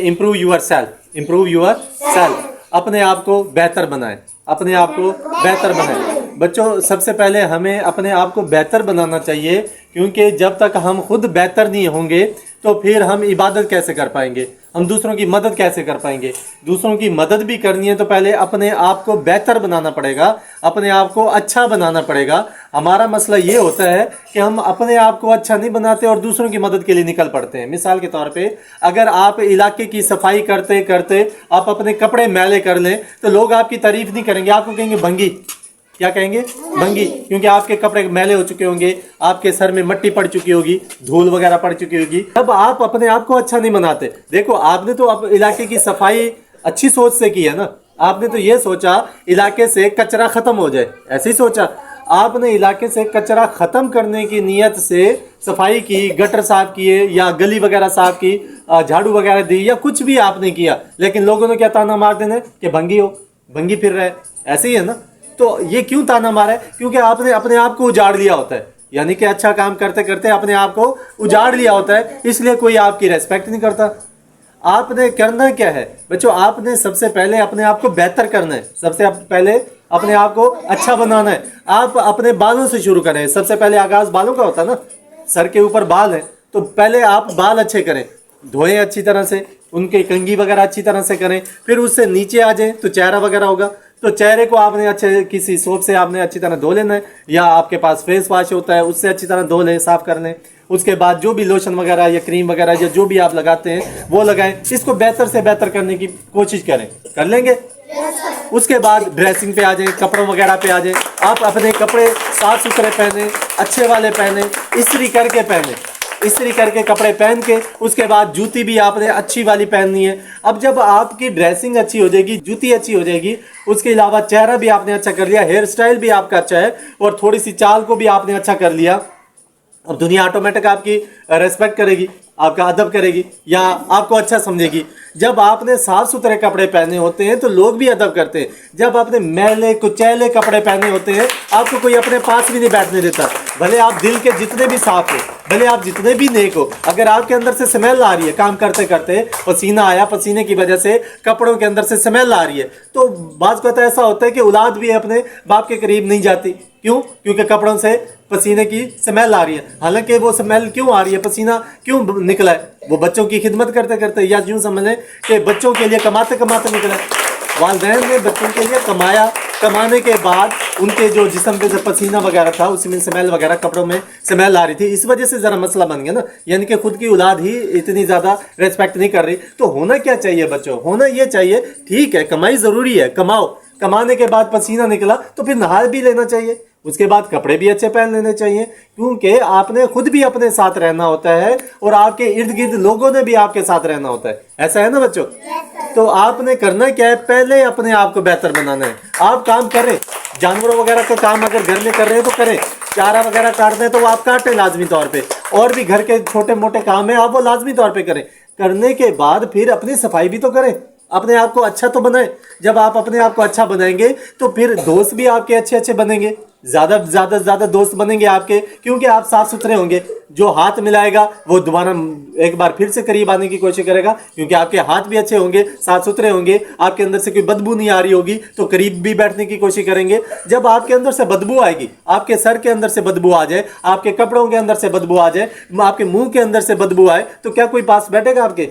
Improve your self, अपने आप को बेहतर बनाएं, अपने आप को बेहतर बनाएं। बच्चों, सबसे पहले हमें अपने आप को बेहतर बनाना चाहिए, क्योंकि जब तक हम खुद बेहतर नहीं होंगे तो फिर हम इबादत कैसे कर पाएंगे, हम दूसरों की मदद कैसे कर पाएंगे। दूसरों की मदद भी करनी है तो पहले अपने आप को बेहतर बनाना पड़ेगा, अपने आप को अच्छा बनाना पड़ेगा। हमारा मसला ये होता है कि हम अपने आप को अच्छा नहीं बनाते और दूसरों की मदद के लिए निकल पड़ते हैं। मिसाल के तौर पे, अगर आप इलाके की सफाई करते करते आप अपने कपड़े मैले कर लें तो लोग आपकी तारीफ नहीं करेंगे, आपको कहेंगे भंगी। क्या कहेंगे? भंगी। क्योंकि आपके कपड़े मैले हो चुके होंगे, आपके सर में मिट्टी पड़ चुकी होगी, धूल वगैरह पड़ चुकी होगी। तब आप अपने आप को अच्छा नहीं बनाते। देखो, आपने तो अब इलाके की सफाई अच्छी सोच से की है ना, आपने तो ये सोचा इलाके से कचरा खत्म हो जाए, ऐसे ही सोचा। आपने इलाके से कचरा खत्म करने की नीयत से सफाई की, गटर साफ किए या गली वगैरह साफ की, झाड़ू वगैरह दी या कुछ भी आपने किया, लेकिन लोगों ने क्या ताना मार देना कि भंगी हो, भंगी फिर रहे, ऐसे ही है ना। तो ये क्यों ताना मारा है? क्योंकि आपने अपने आप को उजाड़ लिया होता है, यानी कि अच्छा काम करते करते अपने आप को उजाड़ लिया होता है, इसलिए कोई आपकी रेस्पेक्ट नहीं करता। आपने करना क्या है बच्चों? आपने सबसे पहले अपने आप को बेहतर करना है, सबसे पहले अपने आप को अच्छा बनाना है। आप अपने बालों से शुरू करें। सबसे पहले आगाज बालों का होता है ना, सर के ऊपर बाल है तो पहले आप बाल अच्छे करें, धोएं अच्छी तरह से, उनके कंघी वगैरह अच्छी तरह से करें। फिर उससे नीचे आ जाएं तो चेहरा वगैरह होगा, तो चेहरे को आपने अच्छे किसी सोप से आपने अच्छी तरह धो लेना है, या आपके पास फेस वॉश होता है उससे अच्छी तरह धो लें, साफ कर लें। उसके बाद जो भी लोशन वगैरह या क्रीम वगैरह या जो भी आप लगाते हैं वो लगाएं। इसको बेहतर से बेहतर करने की कोशिश करें, कर लेंगे। उसके बाद ड्रेसिंग पे आ जाएं, कपड़ों वगैरह पे आ जाएं। आप अपने कपड़े साफ सुथरे पहने, अच्छे वाले पहने, इस्त्री करके पहने, इस्त्री करके कपड़े पहन के उसके बाद जूती भी आपने अच्छी वाली पहननी है। अब जब आपकी ड्रेसिंग अच्छी हो जाएगी, जूती अच्छी हो जाएगी, उसके अलावा चेहरा भी आपने अच्छा कर लिया, हेयर स्टाइल भी आपका अच्छा है और थोड़ी सी चाल को भी आपने अच्छा कर लिया, अब दुनिया ऑटोमेटिक आपकी रेस्पेक्ट करेगी, आपका अदब करेगी या आपको अच्छा समझेगी। जब आपने साफ सुथरे कपड़े पहने होते हैं तो लोग भी अदब करते हैं। जब आपने मैले कुचैले कपड़े पहने होते हैं आपको कोई अपने पास भी नहीं बैठने देता, भले आप दिल के जितने भी साफ हो, भले आप जितने भी नेक हो। अगर आपके अंदर से स्मेल आ रही है, काम करते करते पसीना आया, पसीने की वजह से कपड़ों के अंदर से स्मेल आ रही है, तो बात को तो ऐसा होता है कि औलाद भी अपने बाप के करीब नहीं जाती। क्यों? क्योंकि कपड़ों से पसीने की स्मेल आ रही है। हालांकि वो स्मेल क्यों आ रही है, पसीना क्यों निकला है? वो बच्चों की खिदमत करते करते, या यूं समझ लें कि बच्चों के लिए कमाते कमाते निकला है। वालिदैन ने बच्चों के लिए कमाया, कमाने के बाद उनके जो जिस्म पे जो पसीना वगैरह था उसमें स्मेल वगैरह, कपड़ों में स्मेल आ रही थी, इस वजह से जरा मसला बन गया ना। यानी कि खुद की औलाद ही इतनी ज्यादा रेस्पेक्ट नहीं कर रही। तो होना क्या चाहिए बच्चों? होना ये चाहिए, ठीक है कमाई जरूरी है, कमाओ, कमाने के बाद पसीना निकला तो फिर नहा भी लेना चाहिए, उसके बाद कपड़े भी अच्छे पहन लेने चाहिए, क्योंकि आपने खुद भी अपने साथ रहना होता है और आपके इर्द गिर्द लोगों ने भी आपके साथ रहना होता है। ऐसा है ना बच्चों? तो आपने करना क्या है? पहले अपने आप को बेहतर बनाना है। आप काम करें, जानवरों वगैरह का काम अगर घर में कर रहे हैं तो करें, चारा वगैरह काटते हैं तो आप काटें लाजमी तौर पे, और भी घर के छोटे मोटे काम है आप वो लाजमी तौर पे करें। करने के बाद फिर अपनी सफाई भी तो करें, अपने आप को अच्छा तो बनाएं। जब आप अपने आप को अच्छा बनाएंगे तो फिर दोस्त भी आपके अच्छे अच्छे बनेंगे, ज्यादा दोस्त बनेंगे आपके, क्योंकि आप साफ सुथरे होंगे। जो हाथ मिलाएगा वो दोबारा एक बार फिर से करीब आने की कोशिश करेगा, क्योंकि आपके हाथ भी अच्छे होंगे, साफ सुथरे होंगे, आपके अंदर से कोई बदबू नहीं आ रही होगी तो करीब भी बैठने की कोशिश करेंगे। जब आपके अंदर से बदबू आएगी, आपके सर के अंदर से बदबू आ जाए, आपके कपड़ों के अंदर से बदबू आ जाए, आपके मुंह के अंदर से बदबू आए, तो क्या कोई पास बैठेगा आपके?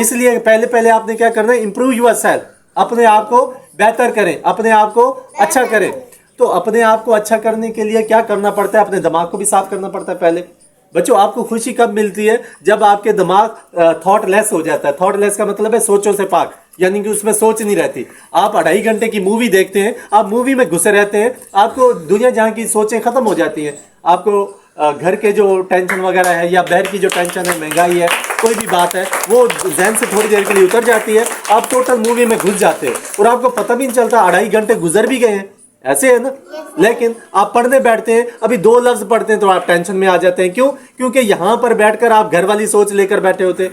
इसलिए पहले पहले आपने क्या करना है? इंप्रूव योर सेल्फ, अपने आप को बेहतर करें, अपने आप को अच्छा करें। तो अपने आप को अच्छा करने के लिए क्या करना पड़ता है? अपने दिमाग को भी साफ करना पड़ता है पहले। बच्चों, आपको खुशी कब मिलती है? जब आपके दिमाग थॉटलेस हो जाता है। थॉटलेस का मतलब है सोचों से पाक, यानी कि उसमें सोच नहीं रहती। आप 2.5 घंटे की मूवी देखते हैं, आप मूवी में घुसे रहते हैं, आपको दुनिया जहां की सोचें खत्म हो जाती हैं। आपको घर के जो टेंशन वगैरह है या बाहर की जो टेंशन है, महंगाई है, कोई भी बात है, वो जहन से थोड़ी देर के लिए उतर जाती है, आप टोटल मूवी में घुस जाते हैं और आपको पता भी नहीं चलता 2.5 घंटे गुजर भी गए हैं। ऐसे है ना? लेकिन आप पढ़ने बैठते हैं, अभी 2 लफ्ज पढ़ते हैं तो आप टेंशन में आ जाते हैं। क्यों? क्योंकि यहां पर बैठकर आप घर वाली सोच लेकर बैठे होते हैं,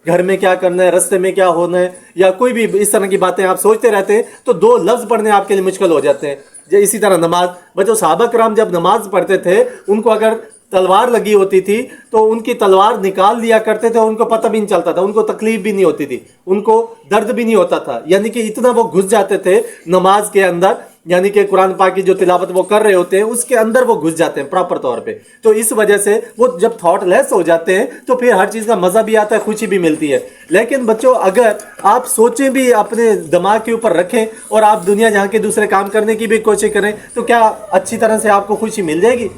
घर में क्या करना है, रास्ते में क्या होना है, या कोई भी इस तरह की बातें आप सोचते रहते हैं, तो 2 लफ्ज पढ़ने आपके लिए मुश्किल हो जाते हैं। इसी तरह नमाज, बच्चों सहाबा कराम जब नमाज पढ़ते थे उनको अगर तलवार लगी होती थी तो उनकी तलवार निकाल लिया करते थे, उनको पता भी नहीं चलता था, उनको तकलीफ भी नहीं होती थी, उनको दर्द भी नहीं होता था। यानी कि इतना वो घुस जाते थे नमाज के अंदर, यानी कि कुरान पाक की जो तिलावत वो कर रहे होते हैं उसके अंदर वो घुस जाते हैं प्रॉपर तौर पे। तो इस वजह से वो जब थॉटलेस हो जाते हैं तो फिर हर चीज़ का मज़ा भी आता है, खुशी भी मिलती है। लेकिन बच्चों, अगर आप सोचें भी, अपने दिमाग के ऊपर रखें और आप दुनिया जहाँ के दूसरे काम करने की भी कोशिश करें, तो क्या अच्छी तरह से आपको खुशी मिल जाएगी?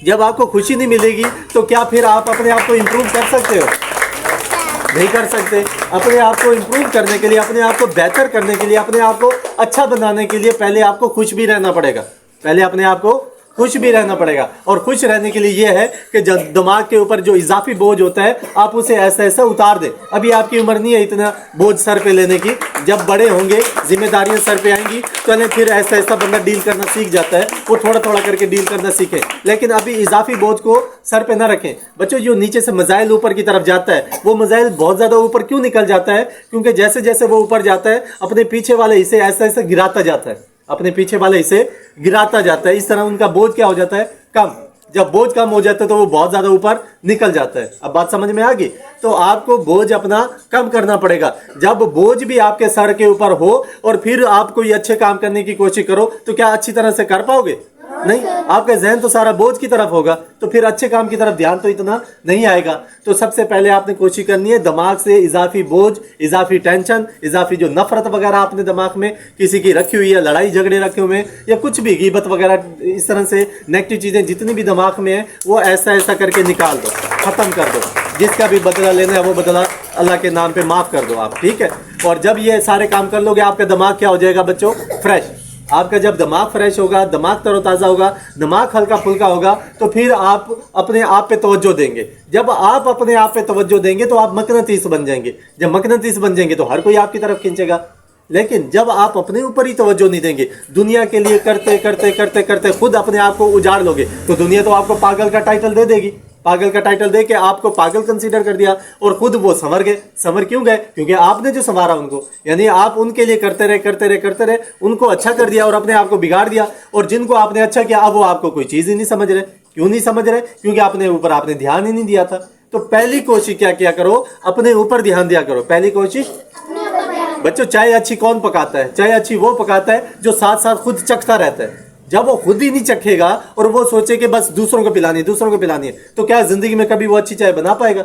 जब आपको खुशी नहीं मिलेगी तो क्या फिर आप अपने आप को इम्प्रूव कर सकते हो? नहीं कर सकते। अपने आप को इम्प्रूव करने के लिए, अपने आप को बेहतर करने के लिए, अपने आप को अच्छा बनाने के लिए पहले आपको खुश भी रहना पड़ेगा। पहले अपने आप को खुश भी रहना पड़ेगा। और खुश रहने के लिए यह है कि जब दिमाग के ऊपर जो इजाफी बोझ होता है आप उसे ऐसा ऐसा उतार दें। अभी आपकी उम्र नहीं है इतना बोझ सर पे लेने की, जब बड़े होंगे जिम्मेदारियां सर पे आएंगी तो फिर ऐसा ऐसा बंदा डील करना सीख जाता है, वो थोड़ा थोड़ा करके डील करना सीखे। लेकिन अभी इजाफी बोझ को सर पे ना रखें। बच्चों, जो नीचे से मजाइल ऊपर की तरफ जाता है, वो मजाइल बहुत ज्यादा ऊपर क्यों निकल जाता है? क्योंकि जैसे जैसे वो ऊपर जाता है अपने पीछे वाले हिस्से ऐसा ऐसा गिराता जाता है, अपने पीछे वाले हिस्से गिराता जाता है। इस तरह उनका बोझ क्या हो जाता है? कम। जब बोझ कम हो जाता है तो वो बहुत ज्यादा ऊपर निकल जाता है। अब बात समझ में आ गई? तो आपको बोझ अपना कम करना पड़ेगा। जब बोझ भी आपके सर के ऊपर हो और फिर आप कोई अच्छे काम करने की कोशिश करो तो क्या अच्छी तरह से कर पाओगे? नहीं। आपका ज़हन तो सारा बोझ की तरफ होगा, तो फिर अच्छे काम की तरफ ध्यान तो इतना नहीं आएगा। तो सबसे पहले आपने कोशिश करनी है दिमाग से इजाफी बोझ, इजाफी टेंशन, इजाफी जो नफरत वगैरह आपने दिमाग में किसी की रखी हुई है, लड़ाई झगड़े रखे हुए हैं या कुछ भी गीबत वगैरह, इस तरह से नेगेटिव चीज़ें जितनी भी दिमाग में है वो ऐसा ऐसा करके निकाल दो, ख़त्म कर दो। जिसका भी बदला लेना है वो बदला अल्लाह के नाम पे माफ़ कर दो आप, ठीक है? और जब ये सारे काम कर लोगे आपका दिमाग क्या हो जाएगा बच्चों? फ्रेश। आपका जब दिमाग फ्रेश होगा, दिमाग तरोताज़ा होगा, दिमाग हल्का फुल्का होगा, तो फिर आप अपने आप पे तवज्जो देंगे। जब आप अपने आप पे तवज्जो देंगे तो आप मकनतीस बन जाएंगे। जब मकनतीस बन जाएंगे तो हर कोई आपकी तरफ खींचेगा। लेकिन जब आप अपने ऊपर ही तवज्जो नहीं देंगे, दुनिया के लिए करते करते करते करते खुद अपने आप को उजाड़ लोगे, तो दुनिया तो आपको पागल का टाइटल दे देगी। पागल का टाइटल दे के आपको पागल कंसीडर कर दिया और खुद वो संवर गए। संवर क्यों गए? क्योंकि आपने जो संवारा उनको, यानी आप उनके लिए करते रहे करते रहे करते रहे, उनको अच्छा कर दिया और अपने आप को बिगाड़ दिया। और जिनको आपने अच्छा किया अब वो आपको कोई चीज़ ही नहीं समझ रहे। क्यों नहीं समझ रहे? क्योंकि अपने ऊपर आपने ध्यान ही नहीं दिया था। तो पहली कोशिश क्या किया करो? अपने ऊपर ध्यान दिया करो। पहली कोशिश बच्चों, चाय अच्छी कौन पकाता है? चाय अच्छी वो पकाता है जो साथ साथ खुद चखता रहता है। जब वो खुद ही नहीं चखेगा और वो सोचे कि बस दूसरों को पिलानी है, दूसरों को पिलानी है, तो क्या जिंदगी में कभी वो अच्छी चाय बना पाएगा?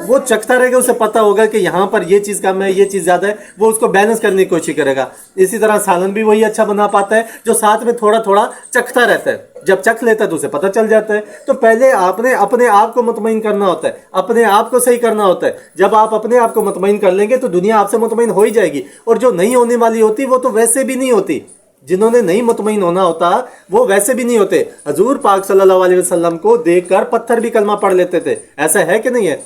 वो चखता रहेगा, उसे पता होगा कि यहाँ पर ये चीज़ कम है, ये चीज़ ज़्यादा है, वो उसको बैलेंस करने की कोशिश करेगा। इसी तरह सालन भी वही अच्छा बना पाता है जो साथ में थोड़ा थोड़ा चखता रहता है। जब चख लेता है तो उसे पता चल जाता है। तो पहले आपने अपने आप को मुतमईन करना होता है, अपने आप को सही करना होता है। जब आप अपने आप को मुतमईन कर लेंगे तो दुनिया आपसे मुतमईन हो ही जाएगी। और जो नहीं होने वाली होती वो तो वैसे भी नहीं होती। जिन्होंने नहीं मुतमईन होना होता वो वैसे भी नहीं होते। हजूर पाक सल्लल्लाहु अलैहि वसल्लम को देखकर पत्थर भी कलमा पढ़ लेते थे, ऐसा है कि नहीं है?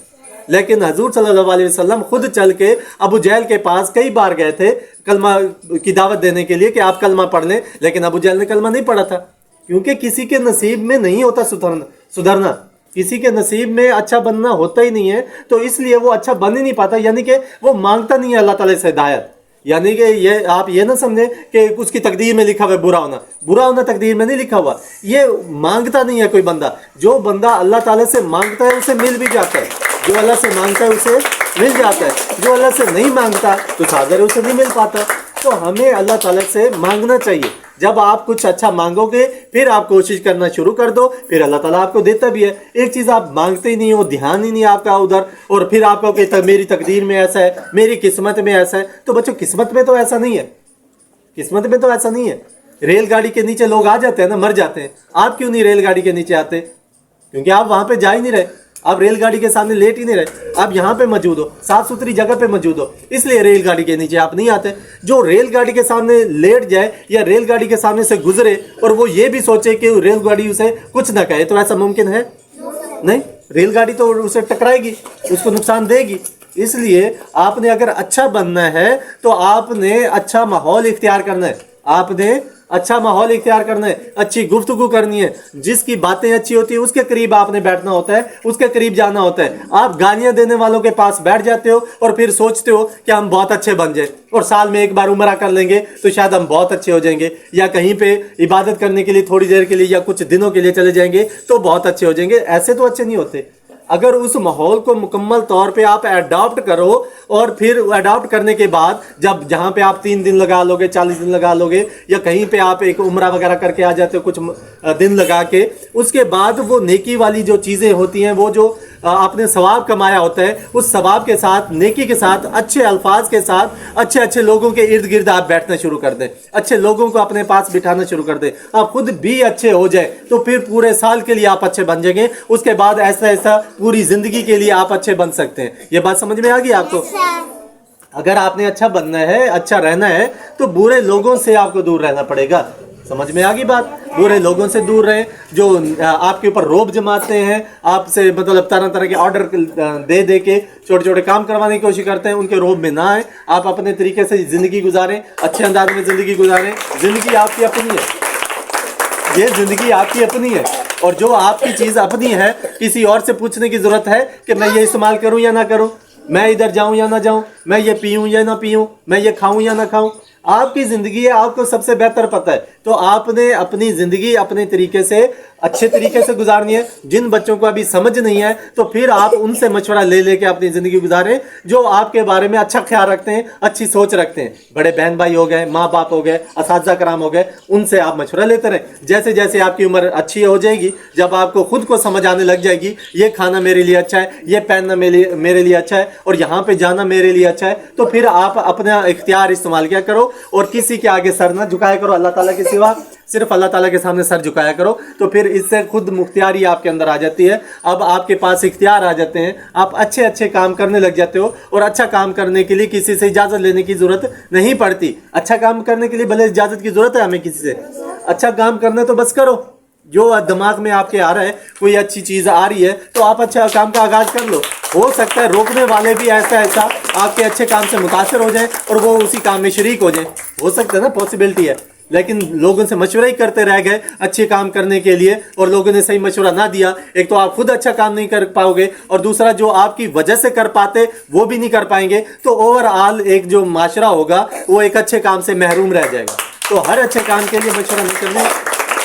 लेकिन हजूर सल्लल्लाहु अलैहि वसल्लम खुद चल के अबू जहल के पास कई बार गए थे कलमा की दावत देने के लिए कि आप कलमा पढ़ लें, लेकिन अबू जहल ने कलमा नहीं पढ़ा था। क्योंकि किसी के नसीब में नहीं होता सुधरना, किसी के नसीब में अच्छा बनना होता ही नहीं है, तो इसलिए वो अच्छा बन ही नहीं पाता। यानी कि वो मांगता नहीं है अल्लाह ताला से हिदायत। यानी कि ये आप ये ना समझे कि उसकी तकदीर में लिखा हुआ है बुरा होना, बुरा होना तकदीर में नहीं लिखा हुआ। ये मांगता नहीं है कोई बंदा। जो बंदा अल्लाह ताला से मांगता है उसे मिल भी जाता है, जो अल्लाह से मांगता है उसे मिल जाता है। जो अल्लाह से नहीं मांगता तो सादर उसे नहीं मिल पाता। तो हमें अल्लाह ताला से मांगना चाहिए। जब आप कुछ अच्छा मांगोगे फिर आप कोशिश करना शुरू कर दो, फिर अल्लाह ताला आपको देता भी है। एक चीज़ आप मांगते ही नहीं हो, ध्यान ही नहीं आपका उधर, और फिर आपको कहता मेरी तकदीर में ऐसा है, मेरी किस्मत में ऐसा है। तो बच्चों, किस्मत में तो ऐसा नहीं है, किस्मत में तो ऐसा नहीं है। रेलगाड़ी के नीचे लोग आ जाते हैं ना, मर जाते हैं। आप क्यों नहीं रेलगाड़ी के नीचे आते? क्योंकि आप वहां पे जा ही नहीं रहे, आप रेलगाड़ी के सामने लेट ही नहीं रहे। आप यहाँ पे मौजूद हो, साफ सुथरी जगह पे मौजूद हो, इसलिए रेलगाड़ी के नीचे आप नहीं आते। जो रेलगाड़ी के सामने लेट जाए या रेलगाड़ी के सामने से गुजरे और वो ये भी सोचे कि रेलगाड़ी उसे कुछ ना कहे, तो ऐसा मुमकिन है नहीं। रेलगाड़ी तो उसे टकराएगी, उसको नुकसान देगी। इसलिए आपने अगर अच्छा बनना है तो आपने अच्छा माहौल इख्तियार करना है, आपने अच्छा माहौल इख्तियार करना है, अच्छी गुफ्तगू करनी है, जिसकी बातें अच्छी होती है उसके करीब आपने बैठना होता है, उसके करीब जाना होता है। आप गालियां देने वालों के पास बैठ जाते हो और फिर सोचते हो कि हम बहुत अच्छे बन जाए और साल में एक बार उम्रा कर लेंगे तो शायद हम बहुत अच्छे हो जाएंगे, या कहीं पे इबादत करने के लिए थोड़ी देर के लिए या कुछ दिनों के लिए चले जाएंगे तो बहुत अच्छे हो जाएंगे। ऐसे तो अच्छे नहीं होते। अगर उस माहौल को मुकम्मल तौर पे आप अडॉप्ट करो और फिर अडॉप्ट करने के बाद जब जहाँ पे आप 3 दिन लगा लोगे, 40 दिन लगा लोगे, या कहीं पे आप एक उम्रा वगैरह करके आ जाते हो कुछ दिन लगा के, उसके बाद वो नेकी वाली जो चीज़ें होती हैं, वो जो आपने सवाब कमाया होता है, उस सवाब के साथ, नेकी के साथ, अच्छे अल्फाज के साथ अच्छे अच्छे लोगों के इर्द गिर्द आप बैठना शुरू कर दें, अच्छे लोगों को अपने पास बिठाना शुरू कर दें, आप खुद भी अच्छे हो जाए तो फिर पूरे साल के लिए आप अच्छे बन जाएंगे। उसके बाद ऐसा ऐसा पूरी जिंदगी के लिए आप अच्छे बन सकते हैं। ये बात समझ में आ गई आपको? अगर आपने अच्छा बनना है, अच्छा रहना है, तो बुरे लोगों से आपको दूर रहना पड़ेगा। समझ में आ गई बात? बुरे लोगों से दूर रहें, जो आपके ऊपर रोब जमाते हैं, आपसे मतलब तरह तरह के ऑर्डर दे दे के छोटे छोटे काम करवाने की कोशिश करते हैं, उनके रोब में ना आए। आप अपने तरीके से जिंदगी गुजारें, अच्छे अंदाज में जिंदगी गुजारें। जिंदगी आपकी अपनी है, ये जिंदगी आपकी अपनी है, और जो आपकी चीज़ अपनी है किसी और से पूछने की जरूरत है कि मैं ये इस्तेमाल करूं या ना करूं, मैं इधर जाऊं या ना जाऊं, मैं ये पीऊं या ना पीऊं, मैं ये खाऊं या ना खाऊं। आपकी जिंदगी है, आपको सबसे बेहतर पता है। तो आपने अपनी जिंदगी अपने तरीके से, अच्छे तरीके से गुजारनी है। जिन बच्चों को अभी समझ नहीं है तो फिर आप उनसे मशवरा ले लेके अपनी जिंदगी गुजारें, जो आपके बारे में अच्छा ख्याल रखते हैं, अच्छी सोच रखते हैं। बड़े बहन भाई हो गए, माँ बाप हो गए, असातिज़ा कराम हो गए, उनसे आप मशवरा लेते रहें। जैसे जैसे आपकी उम्र अच्छी हो जाएगी, जब आपको खुद को समझ आने लग जाएगी, ये खाना मेरे लिए अच्छा है, ये पहनना मेरे लिए अच्छा है, और यहाँ पे जाना मेरे लिए अच्छा है, तो फिर आप अपना इख्तियार इस्तेमाल किया करो और किसी के आगे सर ना झुकाया करो, अल्लाह ताला के सिवा सिर्फ अल्लाह ताला के सामने सर झुकाया करो। तो फिर इससे खुद मुख्तियारी आपके अंदर आ जाती है। अब आपके पास इख्तियार आ जाते हैं, आप अच्छे अच्छे काम करने लग जाते हो, और अच्छा काम करने के लिए किसी से इजाज़त लेने की ज़रूरत नहीं पड़ती। अच्छा काम करने के लिए भले इजाज़त की ज़रूरत है हमें किसी से, अच्छा काम करना तो बस करो। जो दिमाग में आपके आ रहा है, कोई अच्छी चीज़ आ रही है तो आप अच्छा काम का आगाज़ कर लो। हो सकता है रोकने वाले भी ऐसा आपके अच्छे काम से मुतासर हो जाए और वो उसी काम में शरीक हो जाए, हो सकता है ना, पॉसिबिलिटी है। लेकिन लोगों से मशवरा ही करते रह गए अच्छे काम करने के लिए, और लोगों ने सही मशवरा ना दिया, एक तो आप खुद अच्छा काम नहीं कर पाओगे, और दूसरा जो आपकी वजह से कर पाते वो भी नहीं कर पाएंगे। तो ओवरऑल एक जो माशरा होगा वो एक अच्छे काम से महरूम रह जाएगा। तो हर अच्छे काम के लिए मशवरा नहीं करना,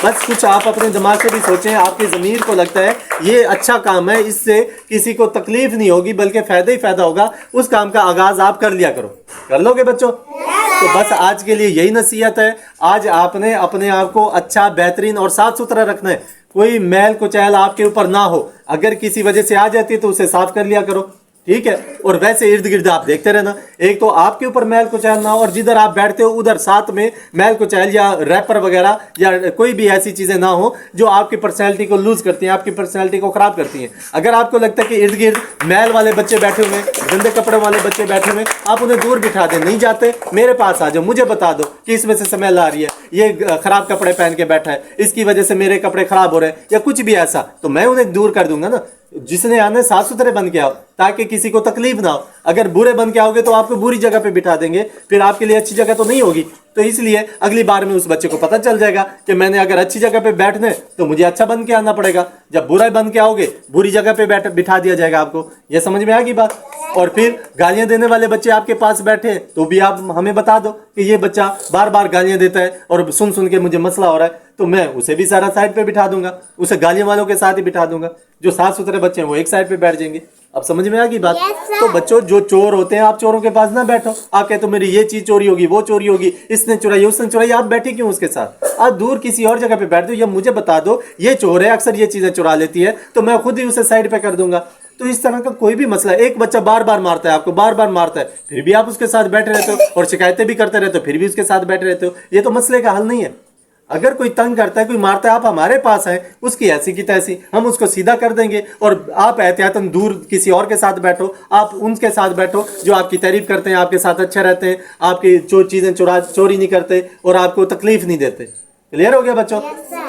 बस कुछ आप अपने दिमाग से भी सोचें, आपकी ज़मीर को लगता है ये अच्छा काम है, इससे किसी को तकलीफ नहीं होगी बल्कि फ़ायदा ही फ़ायदा होगा, उस काम का आगाज़ आप कर लिया करो। कर लोगे बच्चों? तो बस आज के लिए यही नसीहत है। आज आपने अपने आप को अच्छा, बेहतरीन और साफ़ सुथरा रखना है। कोई मैल कुचैल आपके ऊपर ना हो, अगर किसी वजह से आ जाती है तो उसे साफ़ कर लिया करो, ठीक है। और वैसे इर्द गिर्द आप देखते रहना, एक तो आपके ऊपर मैल कुचैल ना हो, और जिधर आप बैठते हो उधर साथ में मैल कुचैल या रैपर वगैरह या कोई भी ऐसी चीज़ें ना हो जो आपकी पर्सनैलिटी को लूज करती हैं, आपकी पर्सनैलिटी को ख़राब करती हैं। अगर आपको लगता है कि इर्द गिर्द मैल वाले बच्चे बैठे हुए, गंदे कपड़े वाले बच्चे बैठे हुए, आप उन्हें दूर बिठा दें। नहीं जाते, मेरे पास आ जाओ, मुझे बता दो कि इसमें से स्मेल आ रही है, ये ख़राब कपड़े पहन के बैठा है, इसकी वजह से मेरे कपड़े ख़राब हो रहे हैं, या कुछ भी ऐसा, तो मैं उन्हें दूर कर दूंगा ना। जिसने आने साफ सुथरे बन के आओ ताकि किसी को तकलीफ ना हो। अगर बुरे बन के आओगे तो आपको बुरी जगह पे बिठा देंगे, फिर आपके लिए अच्छी जगह तो नहीं होगी। तो इसलिए अगली बार में उस बच्चे को पता चल जाएगा कि मैंने अगर अच्छी जगह पे बैठना है तो मुझे अच्छा बन के आना पड़ेगा। जब बुरा बन के आओगे बुरी जगह पे बिठा दिया जाएगा आपको। ये समझ में आ गई बात? और फिर गालियां देने वाले बच्चे आपके पास बैठे तो भी आप हमें बता दो कि ये बच्चा बार बार गालियां देता है और सुन सुन के मुझे मसला हो रहा है, तो मैं उसे भी सारा साइड पे बिठा दूंगा, उसे गालियां वालों के साथ ही बिठा दूंगा। जो साफ सुथरे बच्चे हैं वो एक साइड पे बैठ जाएंगे। अब समझ में आ गई बात? तो बच्चों, जो चोर होते हैं आप चोरों के पास ना बैठो। आप कहते हो मेरी ये चीज चोरी होगी, वो चोरी होगी, इसने चुराई, उसने चुराई, आप बैठे क्यों उसके साथ? आप दूर किसी और जगह पे बैठ दो, या मुझे बता दो ये चोर है, अक्सर ये चीजें चुरा लेती है, तो मैं खुद ही उसे साइड पे कर दूंगा। तो इस तरह का कोई भी मसला, एक बच्चा बार बार मारता है आपको, बार बार मारता है, फिर भी आप उसके साथ बैठे रहते हो, और शिकायतें भी करते रहते हो, फिर भी उसके साथ बैठे रहते हो। ये तो मसले का हल नहीं है। अगर कोई तंग करता है, कोई मारता है, आप हमारे पास हैं, उसकी ऐसी की तैसी, हम उसको सीधा कर देंगे। और आप एहतियातन दूर किसी और के साथ बैठो, आप उनके साथ बैठो जो आपकी तारीफ करते हैं, आपके साथ अच्छे रहते हैं, आपकी जो चीज़ें चोरी नहीं करते और आपको तकलीफ नहीं देते। क्लियर हो गया बच्चों?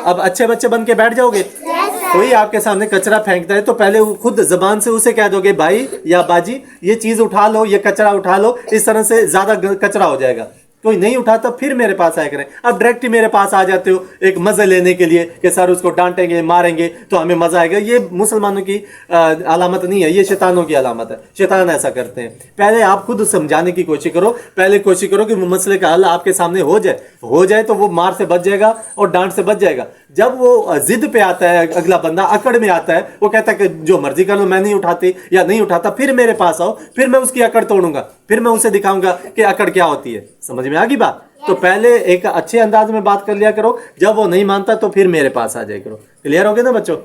अब अच्छे बच्चे बन के बैठ जाओगे। कोई आपके सामने कचरा फेंकता है तो पहले खुद जबान से उसे कह दोगे भाई या बाजी ये चीज़ उठा लो, ये कचरा उठा लो, इस तरह से ज़्यादा कचरा हो जाएगा। कोई नहीं उठाता फिर मेरे पास आया करें। अब डायरेक्ट ही मेरे पास आ जाते हो एक मजे लेने के लिए कि सर उसको डांटेंगे मारेंगे तो हमें मजा आएगा। ये मुसलमानों की अलामत नहीं है, ये शैतानों की अलामत है। शैतान ऐसा करते हैं। पहले आप खुद समझाने की कोशिश करो, पहले कोशिश करो कि मसले का हल आपके सामने हो जाए तो वो मार से बच जाएगा और डांट से बच जाएगा। जब वो जिद पे आता है, अगला बंदा अकड़ में आता है, वो कहता है कि जो मर्जी कर लो, मैं नहीं उठाती या नहीं उठाता, फिर मेरे पास आओ, फिर मैं उसकी अकड़ तोड़ूंगा, फिर मैं उसे दिखाऊंगा कि अकड़ क्या होती है। समझ में आ गई बात? तो पहले एक अच्छे अंदाज में बात कर लिया करो, जब वो नहीं मानता तो फिर मेरे पास आ जाया करो। क्लियर हो गया ना बच्चों?